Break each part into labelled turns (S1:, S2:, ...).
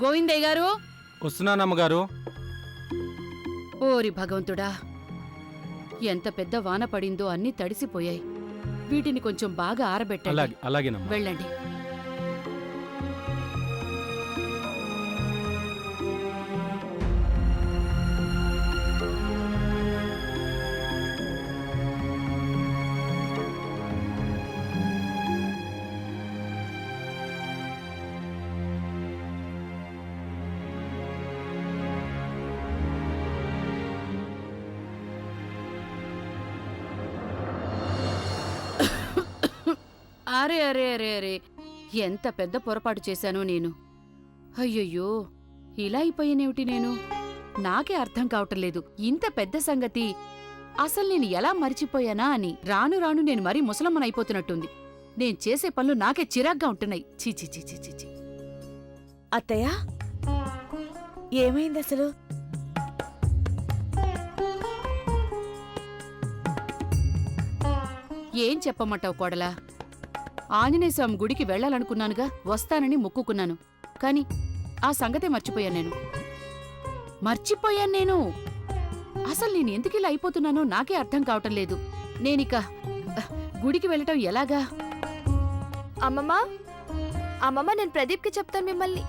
S1: గోవిందయ్య గారు.
S2: వస్తున్నానమ్మగారు.
S1: ఓరి భగవంతుడా, ఎంత పెద్ద వాన పడిందో అన్నీ తడిసిపోయాయి. వీటిని కొంచెం బాగా ఆరబెట్టండి.
S2: అలాగేనమ్మా.
S1: వెళ్ళండి. అరే అరే అరే అరే, ఎంత పెద్ద పొరపాటు చేశానో నేను. అయ్యయ్యో, ఇలా అయిపోయానేమిటి నేను? నాకే అర్థం కావటంలేదు. ఇంత పెద్ద సంగతి అసలు నేను ఎలా మర్చిపోయానా అని. రాను రాను నేను మరీ ముసలమ్మనైపోతున్నట్టుంది. నేను చేసే పనులు నాకే చిరాగ్గా ఉంటున్నాయి. చీచి చీచి చీచి.
S3: అత్తయ్య, ఏమైంది అసలు?
S1: ఏం చెప్పమంటావు కోడలా? ఆంజనేయ స్వామి గుడికి వెళ్లాలనుకున్నానుగా, వస్తానని మొక్కుకున్నాను. కాని ఆ సంగతే మర్చిపోయాను నేను. అసలు నేను ఎందుకిలా అయిపోతున్నానో నాకే అర్థం కావటం లేదు. నేనిక గుడికి వెళ్ళటం ఎలాగా?
S4: అమ్మమ్మ, నేను ప్రదీప్కి చెప్తాను మిమ్మల్ని.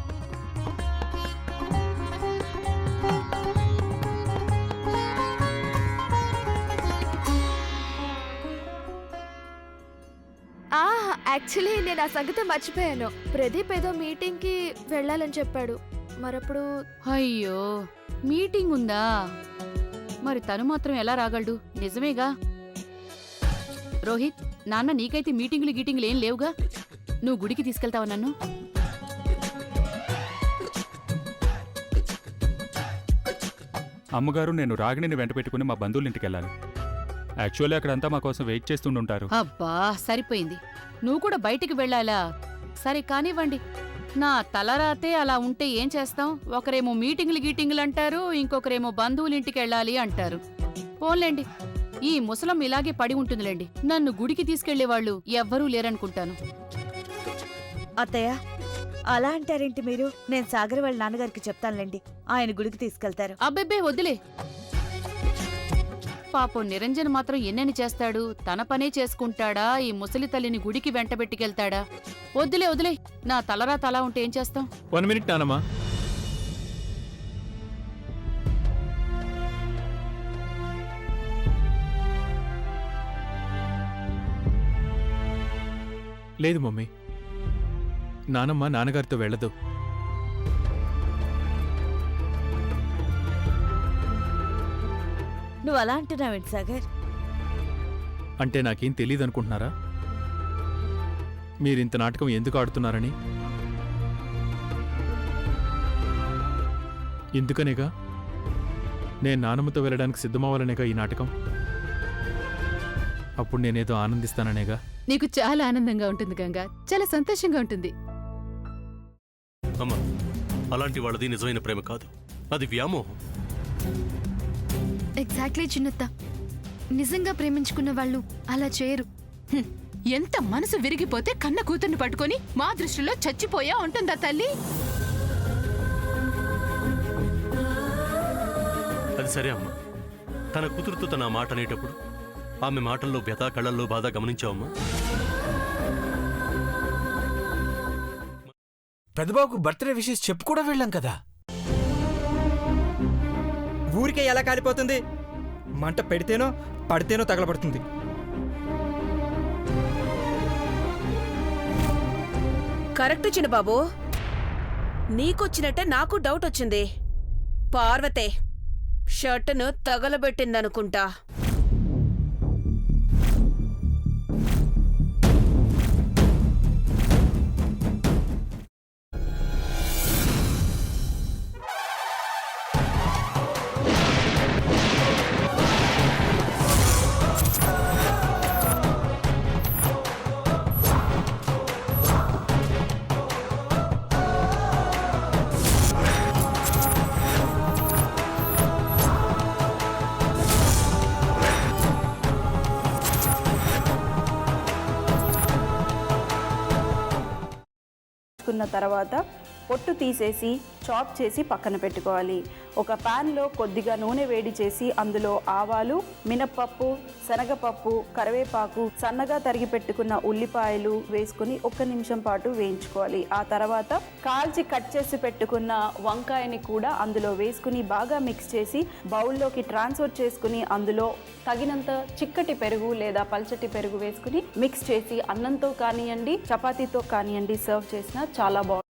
S4: యాక్చువల్లీ నేను ఆ సంగతి మర్చిపోయాను. ప్రదీప్ ఏదో మీటింగ్కి వెళ్ళాలని చెప్పాడు. మరప్పుడు
S1: అయ్యో, మీటింగ్ ఉందా? మరి తను మాత్రం ఎలా రాగలడు? నిజమేగా. రోహిత్, నాన్న నీకైతే మీటింగులు ఏం లేవుగా. నువ్వు గుడికి తీసుకెళ్తావా నన్ను?
S2: అమ్మగారు, నేను రాగిణిని వెంట పెట్టుకుని మా బంధువులింటికి వెళ్ళాలి. యాక్చువల్లీ అక్కడంతా మా కోసం వెయిట్ చేస్తుంటారు.
S1: అబ్బా, సరిపోయింది. నువ్వు కూడా బయటికి వెళ్ళాలా? సరే కానివ్వండి. నా తలరాతే అలా ఉంటే ఏం చేస్తాం? ఒకరేమో మీటింగులు అంటారు, ఇంకొకరేమో బంధువులింటికి వెళ్ళాలి అంటారు. పోన్లేండి, ఈ ముసలం ఇలాగే పడి ఉంటుందిలేండి. నన్ను గుడికి తీసుకెళ్లేవాళ్లు ఎవ్వరూ లేరనుకుంటాను.
S3: అత్తయ్య, అలా అంటారేంటి మీరు? నేను సాగర్ వాళ్ళ నాన్నగారికి చెప్తానులేండి, ఆయన గుడికి తీసుకెళ్తారు.
S1: అబ్బెబ్బే, వద్దులే. పాపం నిరంజన్ మాత్రం ఎన్నెన్ని చేస్తాడు? తన పనే చేసుకుంటాడా? ఈ ముసలి తల్లిని గుడికి వెంటబెట్టుకెళ్తాడా? వద్దులే. నా తలరా తలా ఉంటే ఏం చేస్తాం?
S2: 1 మినిట్ నానమ్మా. లేదు మమ్మీ, నానమ్మ నాన్నగారితో వెళ్ళదు.
S3: నువ్వు అలా అంటున్నావేంటి సాగర్?
S2: అంటే నాకేం తెలియదు అనుకుంటున్నారా? మీరింత నాటకం ఎందుకు ఆడుతున్నారని? ఎందుకనేగా, నేను నానమ్మతో వెళ్ళడానికి సిద్ధమవ్వాలనేగా ఈ నాటకం. అప్పుడు నేనేదో ఆనందిస్తాననేగా.
S1: నీకు చాలా ఆనందంగా ఉంటుంది గంగా, చాలా సంతోషంగా ఉంటుంది.
S5: అమ్మా, అలాంటి వాళ్ళది నిజమైన ప్రేమ కాదు, అది వ్యామోహం.
S4: ఎగ్జాక్ట్లీ చిన్నత్త, నిజంగా ప్రేమించుకున్న వాళ్ళు అలా చేయరు.
S1: ఎంత మనసు విరిగిపోతే కన్న కూతుర్ని పట్టుకొని మా దృష్టిలో చచ్చిపోయా ఉంటుందా తల్లి?
S5: అది సరే అమ్మా, తన కూతురుతో తన మాట అనేటప్పుడు ఆమె మాటల్లో వ్యథ, కళ్ళల్లో బాధ గమనించావమ్మా?
S6: పెద్దబాబుకు బర్త్డే విషెస్ చెప్పు కూడా వెళ్ళాం కదా.
S7: ఊరికే ఎలా కాలిపోతుంది? మంట పెడితేనో పడితేనో తగలబడుతుంది.
S8: కరెక్ట్ చిన్నబాబు, నీకొచ్చినట్టే నాకు డౌట్ వచ్చింది. పార్వతే షర్టును తగలబెట్టిందనుకుంటా.
S9: తర్వాత పొట్టు తీసేసి చాప్ చేసి పక్కన పెట్టుకోవాలి. ఒక ప్యాన్లో కొద్దిగా నూనె వేడి చేసి అందులో ఆవాలు, మినప్పప్పు, శనగపప్పు, కరివేపాకు, సన్నగా తరిగి పెట్టుకున్న ఉల్లిపాయలు వేసుకుని 1 నిమిషం పాటు వేయించుకోవాలి. ఆ తర్వాత కాల్చి కట్ చేసి పెట్టుకున్న వంకాయని కూడా అందులో వేసుకుని బాగా మిక్స్ చేసి బౌల్లోకి ట్రాన్స్ఫర్ చేసుకుని అందులో తగినంత చిక్కటి పెరుగు లేదా పల్చటి పెరుగు వేసుకుని మిక్స్ చేసి అన్నంతో కానివ్వండి, చపాతీతో కానివ్వండి సర్వ్ చేసినా చాలా బాగుంటుంది.